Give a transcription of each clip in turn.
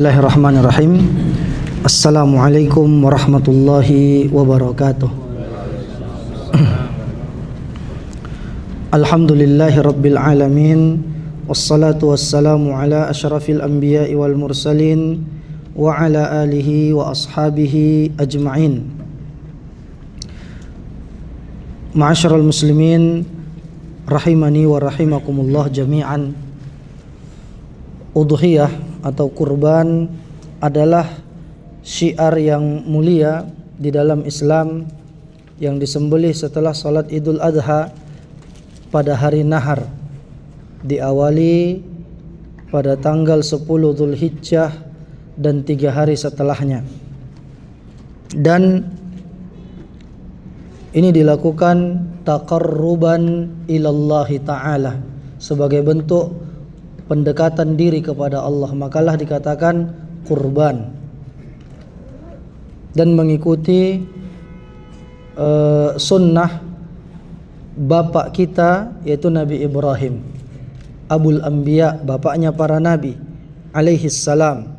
Bismillahirrahmanirrahim. Assalamualaikum warahmatullahi wabarakatuh. Alhamdulillahi rabbil alamin. Wassalatu wassalamu ala asyrafil anbiya'i wal mursalin wa ala alihi wa ashabihi ajma'in. Ma'asyiral muslimin rahimani wa rahimakumullah jami'an. Udhiyah atau kurban adalah syiar yang mulia di dalam Islam yang disembelih setelah salat Idul Adha pada hari nahar, diawali pada tanggal 10 Dzulhijjah dan 3 hari setelahnya. Dan ini dilakukan taqarruban ilallahi ta'ala, sebagai bentuk pendekatan diri kepada Allah, makalah dikatakan kurban. Dan mengikuti sunnah bapak kita, yaitu Nabi Ibrahim, Abul Anbiya, bapaknya para nabi alaihissalam.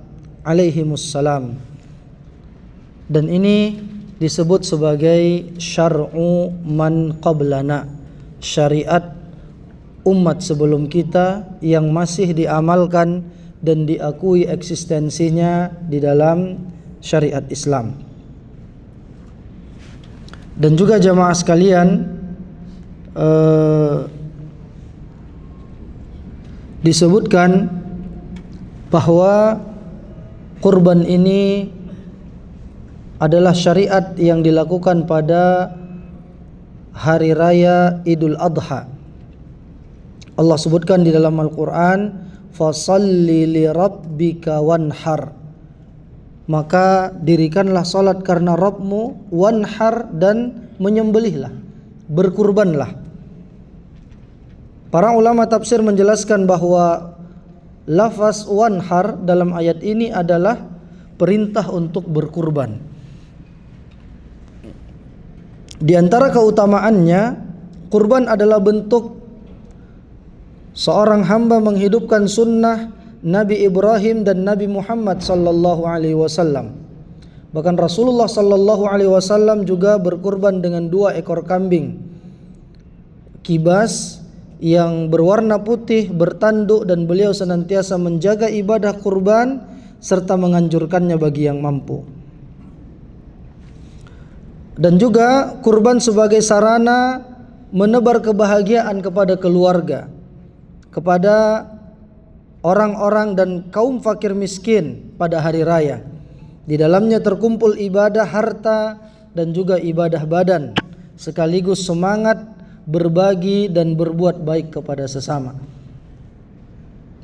Dan ini disebut sebagai syar'u man qablana, syariat umat sebelum kita yang masih diamalkan dan diakui eksistensinya di dalam syariat Islam. Dan juga jamaah sekalian, disebutkan bahwa kurban ini adalah syariat yang dilakukan pada hari raya Idul Adha. Allah sebutkan di dalam Al-Quran, fasalli li rabbika wanhar, maka dirikanlah salat karena Rabbmu, wanhar, dan menyembelihlah, berkurbanlah. Para ulama tafsir menjelaskan bahwa lafaz wanhar dalam ayat ini adalah perintah untuk berkurban. Di antara keutamaannya, kurban adalah bentuk seorang hamba menghidupkan sunnah Nabi Ibrahim dan Nabi Muhammad sallallahu alaihi wasallam. Bahkan Rasulullah sallallahu alaihi wasallam juga berkurban dengan 2 ekor kambing kibas yang berwarna putih, bertanduk, dan beliau senantiasa menjaga ibadah kurban serta menganjurkannya bagi yang mampu. Dan juga kurban sebagai sarana menebar kebahagiaan kepada keluarga, kepada orang-orang dan kaum fakir miskin pada hari raya. Di dalamnya terkumpul ibadah harta dan juga ibadah badan, sekaligus semangat berbagi dan berbuat baik kepada sesama.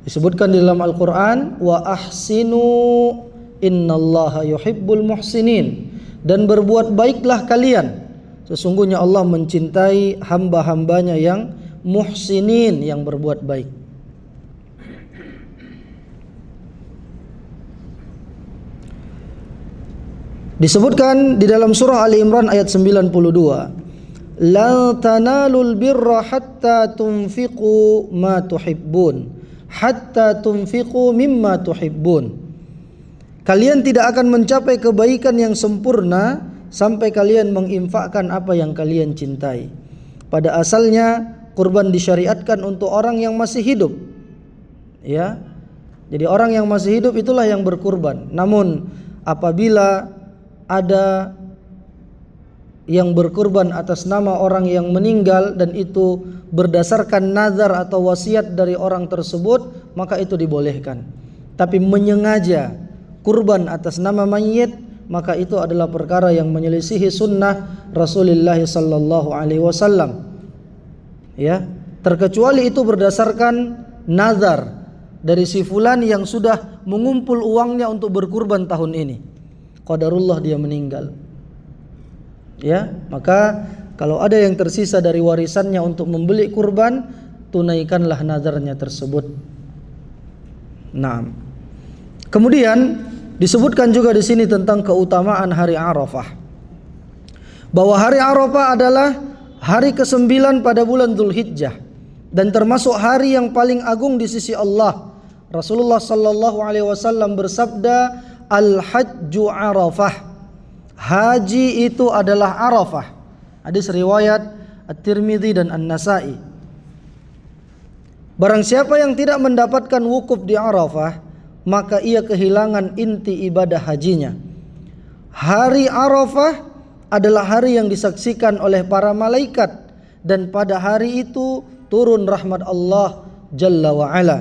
Disebutkan di dalam Al-Quran, wa ahsinu innallaha yuhibbul muhsinin, dan berbuat baiklah kalian, sesungguhnya Allah mencintai hamba-hambanya yang muhsinin, yang berbuat baik. Disebutkan di dalam surah Ali Imran ayat 92, la tanalul birra hatta tunfiqu ma tuhibbun, hatta tunfiqu mimma tuhibbun. Kalian tidak akan mencapai kebaikan yang sempurna sampai kalian menginfakkan apa yang kalian cintai. Pada asalnya kurban disyariatkan untuk orang yang masih hidup, ya. Jadi orang yang masih hidup itulah yang berkurban. Namun apabila ada yang berkurban atas nama orang yang meninggal dan itu berdasarkan nazar atau wasiat dari orang tersebut, maka itu dibolehkan. Tapi menyengaja kurban atas nama mayit, maka itu adalah perkara yang menyelisihi sunnah Rasulullah sallallahu alaihi wasallam. Ya, terkecuali itu berdasarkan nazar dari si fulan yang sudah mengumpul uangnya untuk berkurban tahun ini, qadarullah dia meninggal. Ya, maka kalau ada yang tersisa dari warisannya untuk membeli kurban, tunaikanlah nazarnya tersebut. Nah, kemudian disebutkan juga di sini tentang keutamaan hari Arafah, bahwa hari Arafah adalah hari ke-9 pada bulan Dzulhijjah dan termasuk hari yang paling agung di sisi Allah, Rasulullah sallallahu alaihi wasallam bersabda, al-hajju Arafah. Haji itu adalah Arafah. Hadis riwayat At-Tirmidzi dan An-Nasa'i. Barang siapa yang tidak mendapatkan wukuf di Arafah, maka ia kehilangan inti ibadah hajinya. Hari Arafah adalah hari yang disaksikan oleh para malaikat, dan pada hari itu turun rahmat Allah Jalla wa'ala.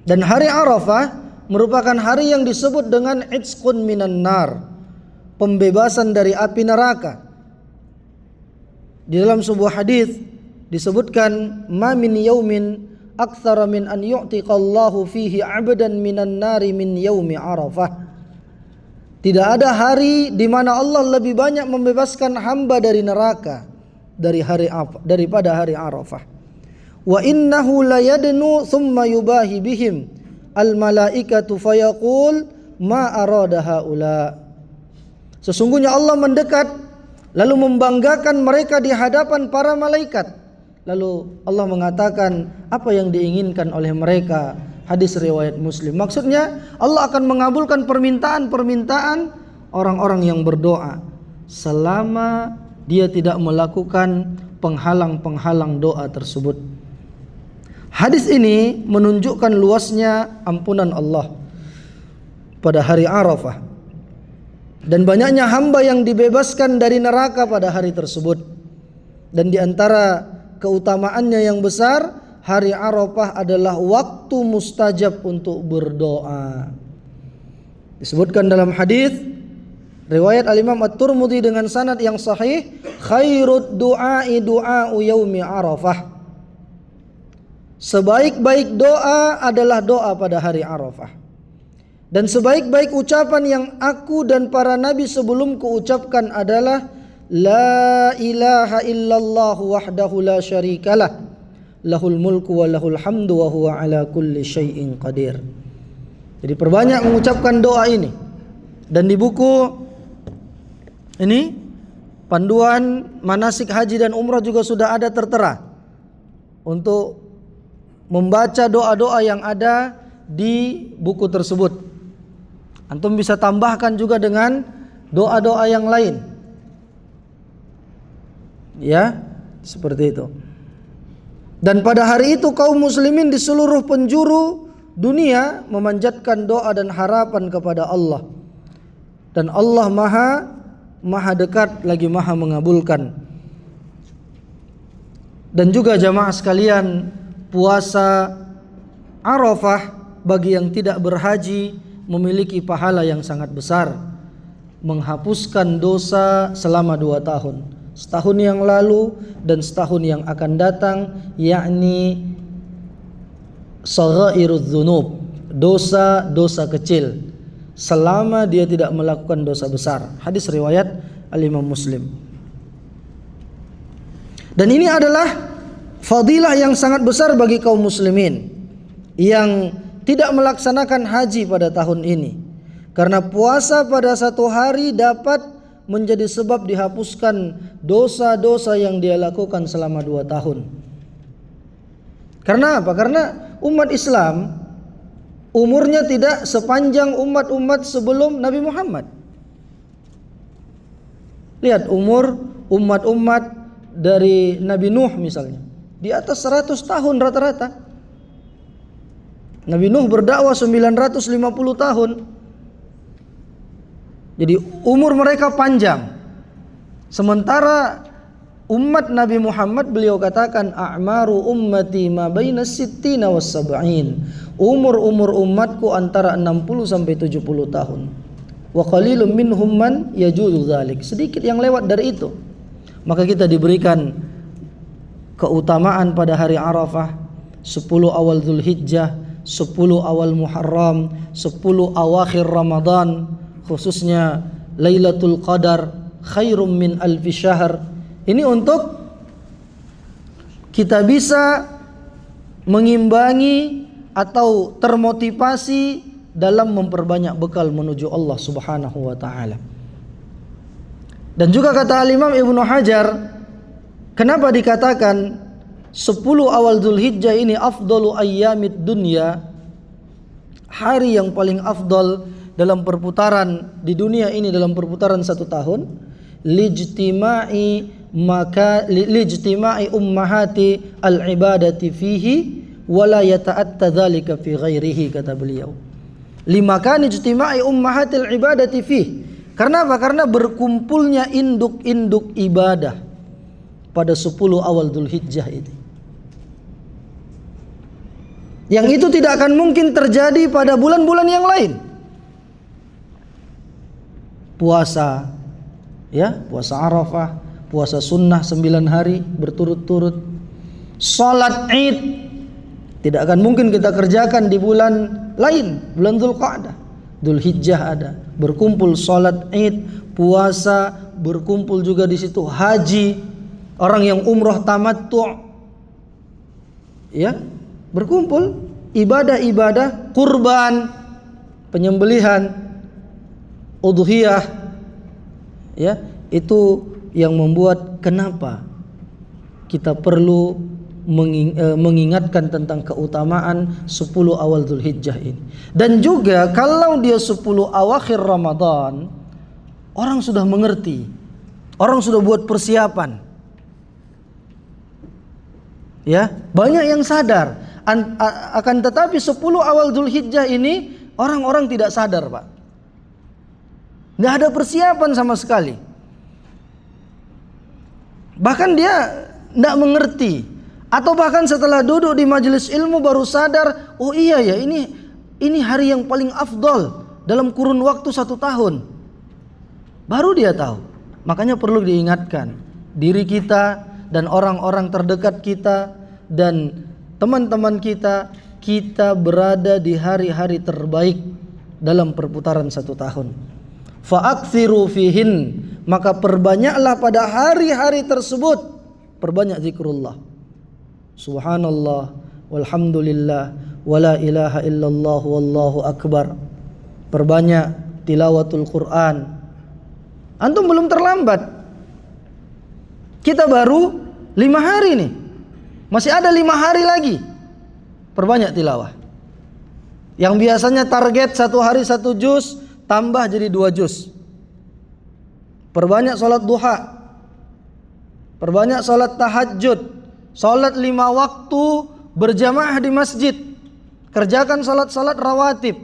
Dan hari Arafah merupakan hari yang disebut dengan itqun minan nar, pembebasan dari api neraka. Di dalam sebuah hadis disebutkan, ma min yaumin aktsara min an yu'tiqallahu fihi 'abdan minan nari min yaumi Arafah. Tidak ada hari di mana Allah lebih banyak membebaskan hamba dari neraka daripada hari Arafah. Wa innahu la yadnu thumma yubahi bihim al malaikatu fayaqul ma arada haula. Sesungguhnya Allah mendekat lalu membanggakan mereka di hadapan para malaikat. Lalu Allah mengatakan apa yang diinginkan oleh mereka. Hadis riwayat Muslim. Maksudnya Allah akan mengabulkan permintaan-permintaan orang-orang yang berdoa selama dia tidak melakukan penghalang-penghalang doa tersebut. Hadis ini menunjukkan luasnya ampunan Allah pada hari Arafah dan banyaknya hamba yang dibebaskan dari neraka pada hari tersebut. Dan di antara keutamaannya yang besar, hari Arafah adalah waktu mustajab untuk berdoa. Disebutkan dalam hadis riwayat Al-Imam At-Tirmidzi dengan sanad yang sahih, khairud du'ai du'a'u yaumi Arafah. Sebaik-baik doa adalah doa pada hari Arafah. Dan sebaik-baik ucapan yang aku dan para nabi sebelumku ucapkan adalah la ilaha illallah wahdahu la syarikalah lahul mulku wa lahul hamdu wa huwa ala kulli syai'in qadir. Jadi perbanyak mengucapkan doa ini. Dan di buku ini panduan manasik haji dan umrah juga sudah ada tertera untuk membaca doa-doa yang ada di buku tersebut. Antum bisa tambahkan juga dengan doa-doa yang lain. Ya, seperti itu. Dan pada hari itu kaum muslimin di seluruh penjuru dunia memanjatkan doa dan harapan kepada Allah. Dan Allah maha dekat lagi maha mengabulkan. Dan juga jamaah sekalian, puasa Arafah bagi yang tidak berhaji memiliki pahala yang sangat besar, menghapuskan dosa selama 2 tahun, setahun yang lalu dan setahun yang akan datang, yakni saghairudz dzunub, dosa-dosa kecil, selama dia tidak melakukan dosa besar. Hadis riwayat Al-Imam Muslim. Dan ini adalah fadilah yang sangat besar bagi kaum muslimin yang tidak melaksanakan haji pada tahun ini, karena puasa pada satu hari dapat menjadi sebab dihapuskan dosa-dosa yang dia lakukan selama 2 tahun. Karena apa? Karena umat Islam umurnya tidak sepanjang umat-umat sebelum Nabi Muhammad. Lihat umur umat-umat dari Nabi Nuh misalnya, di atas 100 tahun rata-rata. Nabi Nuh berdakwah 950 tahun. Jadi umur mereka panjang. Sementara umat Nabi Muhammad, beliau katakan a'maru ummati ma baina sittina was sab'in. Umur umatku antara 60 sampai 70 tahun. Wa qalilum minhum man yajuzu dzalik. Sedikit yang lewat dari itu. Maka kita diberikan keutamaan pada hari Arafah, 10 awal Dzulhijjah, 10 awal Muharram, 10 awakhir Ramadan, khususnya Lailatul Qadar khairum min alfi syahr. Ini untuk kita bisa mengimbangi atau termotivasi dalam memperbanyak bekal menuju Allah Subhanahu wa taala. Dan juga kata Al-Imam Ibnu Hajar, kenapa dikatakan 10 awal Dzulhijjah ini afdalu ayyamid dunya, hari yang paling afdal dalam perputaran di dunia ini, dalam perputaran 1 tahun, lijtima'i ummahati al-ibadati fihi wala yata'atta dzalika fi ghairihi, kata beliau. Limakan ijtima'i ummahati al-ibadati fihi. Karena apa? Karena berkumpulnya induk-induk ibadah pada 10 awal Dzulhijjah ini. Yang itu tidak akan mungkin terjadi pada bulan-bulan yang lain. Puasa, ya, puasa Arafah, puasa sunnah 9 hari berturut-turut. Salat Id tidak akan mungkin kita kerjakan di bulan lain, bulan Dzulqa'dah. Dzulhijjah ada, berkumpul salat Id, puasa, berkumpul juga di situ haji, orang yang umroh tamattu', ya, berkumpul ibadah-ibadah, kurban, penyembelihan, udhiyah, ya, itu yang membuat kenapa kita perlu mengingatkan tentang keutamaan 10 awal Dzulhijjah ini. Dan juga kalau dia 10 awakhir Ramadan, orang sudah mengerti, orang sudah buat persiapan, ya, banyak yang sadar. Akan tetapi 10 awal Dzulhijjah ini orang-orang tidak sadar, Pak. Nggak ada persiapan sama sekali. Bahkan dia nggak mengerti, atau bahkan setelah duduk di majelis ilmu baru sadar, oh iya ya, ini hari yang paling afdol dalam kurun waktu 1 tahun. Baru dia tahu. Makanya perlu diingatkan diri kita dan orang-orang terdekat kita dan teman-teman kita, kita berada di hari-hari terbaik dalam perputaran 1 tahun. Fa'aktsiru fihin, maka perbanyaklah pada hari-hari tersebut, perbanyak zikrullah. Subhanallah, walhamdulillah, wala ilaha illallah, wallahu akbar. Perbanyak tilawatul Quran. Antum belum terlambat. Kita baru 5 hari nih, masih ada 5 hari lagi. Perbanyak tilawah. Yang biasanya target 1 hari 1 juz, tambah jadi 2 juz. Perbanyak salat duha, perbanyak salat tahajud, salat 5 waktu berjamaah di masjid, kerjakan salat-salat rawatib.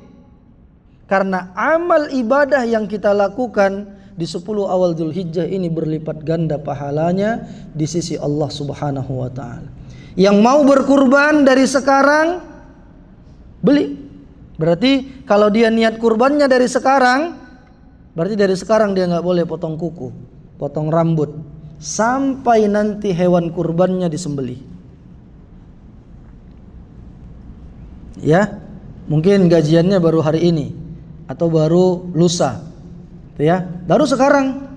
Karena amal ibadah yang kita lakukan di 10 awal Dzulhijjah ini berlipat ganda pahalanya di sisi Allah Subhanahu wa taala. Yang mau berkurban dari sekarang, beli. Berarti kalau dia niat kurbannya dari sekarang, berarti dari sekarang dia nggak boleh potong kuku, potong rambut, sampai nanti hewan kurbannya disembelih. Ya, mungkin gajiannya baru hari ini atau baru lusa, ya, baru sekarang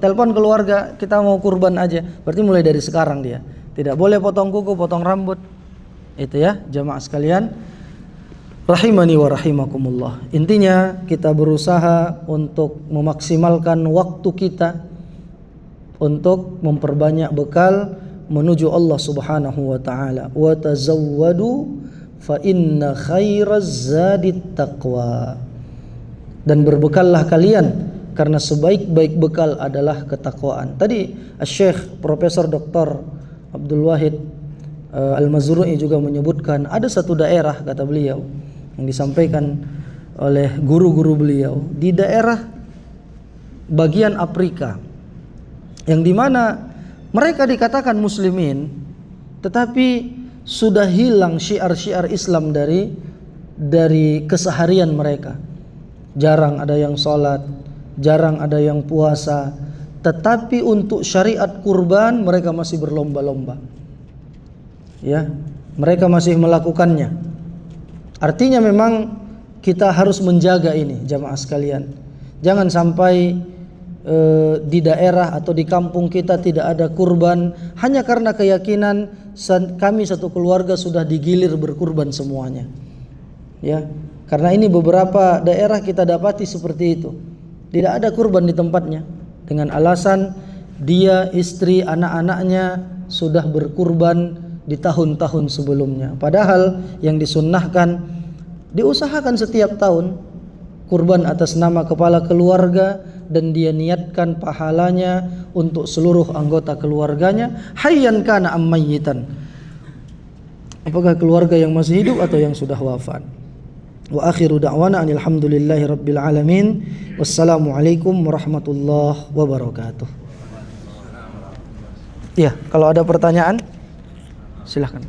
telepon keluarga, kita mau kurban aja. Berarti mulai dari sekarang dia tidak boleh potong kuku, potong rambut. Itu ya, jamaah sekalian, rahimani wa rahimakumullah. Intinya kita berusaha untuk memaksimalkan waktu kita untuk memperbanyak bekal menuju Allah Subhanahu wa taala. Wa tazawwadu fa inna khairaz zadit taqwa. Dan berbekallah kalian karena sebaik-baik bekal adalah ketakwaan. Tadi Syekh Profesor Dr. Abdul Wahid Al-Mazrui juga menyebutkan ada satu daerah, kata beliau, yang disampaikan oleh guru-guru beliau di daerah bagian Afrika, yang dimana mereka dikatakan muslimin, tetapi sudah hilang syiar-syiar Islam dari keseharian mereka. Jarang ada yang sholat, jarang ada yang puasa, tetapi untuk syariat kurban mereka masih berlomba-lomba. Ya, mereka masih melakukannya. Artinya memang kita harus menjaga ini, jamaah sekalian. Jangan sampai di daerah atau di kampung kita tidak ada kurban hanya karena keyakinan kami satu keluarga sudah digilir berkurban semuanya. Ya, karena ini beberapa daerah kita dapati seperti itu. Tidak ada kurban di tempatnya dengan alasan dia, istri, anak-anaknya sudah berkurban di tahun-tahun sebelumnya. Padahal yang disunnahkan diusahakan setiap tahun kurban atas nama kepala keluarga dan dia niatkan pahalanya untuk seluruh anggota keluarganya, hayyan kana am mayyitan. Apakah keluarga yang masih hidup atau yang sudah wafat. Wa akhiru da'wana alhamdulillahi rabbil alamin. Wassalamualaikum warahmatullahi wabarakatuh. Ya, kalau ada pertanyaan silahkan.